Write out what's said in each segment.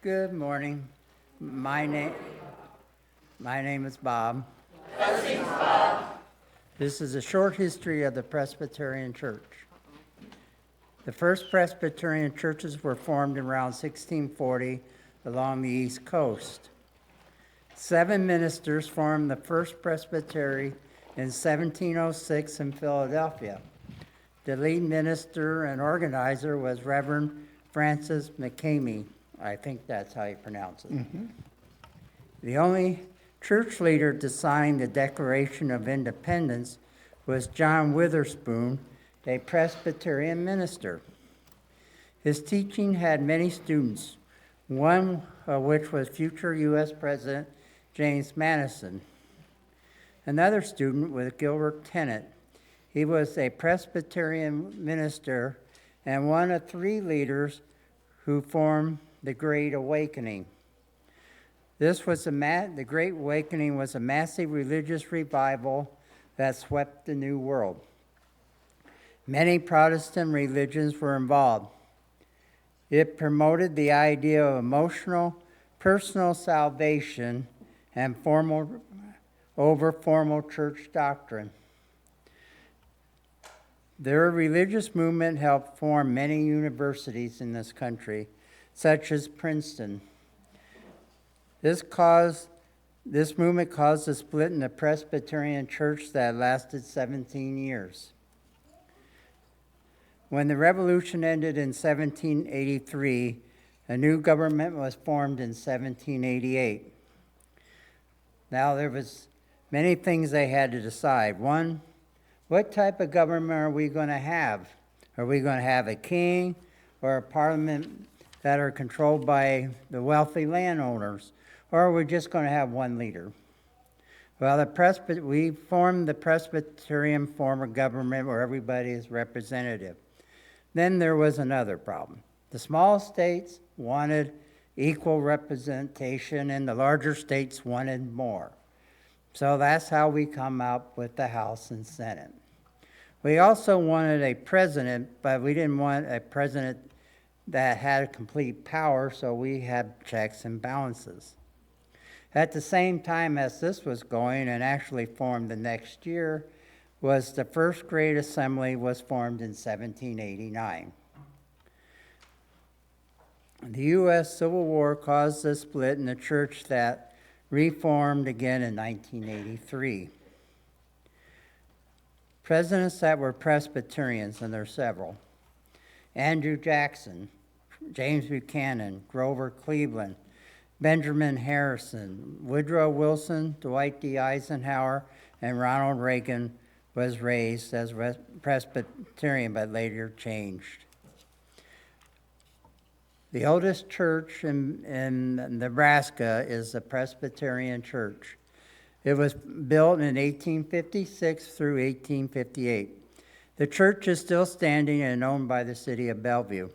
Good morning. My name is Bob. This is a short history of the Presbyterian Church. The first Presbyterian churches were formed around 1640 along the East Coast. 7 ministers formed the first presbytery in 1706 in Philadelphia. The lead minister and organizer was Reverend Francis McCamey. I think that's how you pronounce it. The only church leader to sign the Declaration of Independence was John Witherspoon, a Presbyterian minister. His teaching had many students, one of which was future U.S. President James Madison. Another student was Gilbert Tennent. He was a Presbyterian minister and one of 3 leaders who formed the Great Awakening. The Great Awakening was a massive religious revival that swept the New World. Many Protestant religions were involved. It promoted the idea of emotional, personal salvation and formal church doctrine. Their religious movement helped form many universities in this country, such as Princeton. This movement caused a split in the Presbyterian Church that lasted 17 years. When the Revolution ended in 1783, a new government was formed in 1788. Now there was many things they had to decide. One, what type of government are we going to have? Are we going to have a king or a parliament that are controlled by the wealthy landowners? Or are we just going to have one leader? Well, we formed the Presbyterian form of government where everybody is representative. Then there was another problem. The small states wanted equal representation and the larger states wanted more. So that's how we come up with the House and Senate. We also wanted a president, but we didn't want a president that had complete power, so we had checks and balances. At the same time as this was going, and actually formed the next year, was the first Great Assembly was formed in 1789. The U.S. Civil War caused a split in the church that reformed again in 1983. Presidents that were Presbyterians, and there are several: Andrew Jackson, James Buchanan, Grover Cleveland, Benjamin Harrison, Woodrow Wilson, Dwight D. Eisenhower, and Ronald Reagan was raised as Presbyterian, but later changed. The oldest church in Nebraska is the Presbyterian Church. It was built in 1856 through 1858. The church is still standing and owned by the city of Bellevue.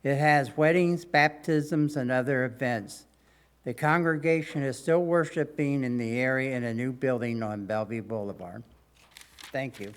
It has weddings, baptisms, and other events. The congregation is still worshiping in the area in a new building on Bellevue Boulevard. Thank you.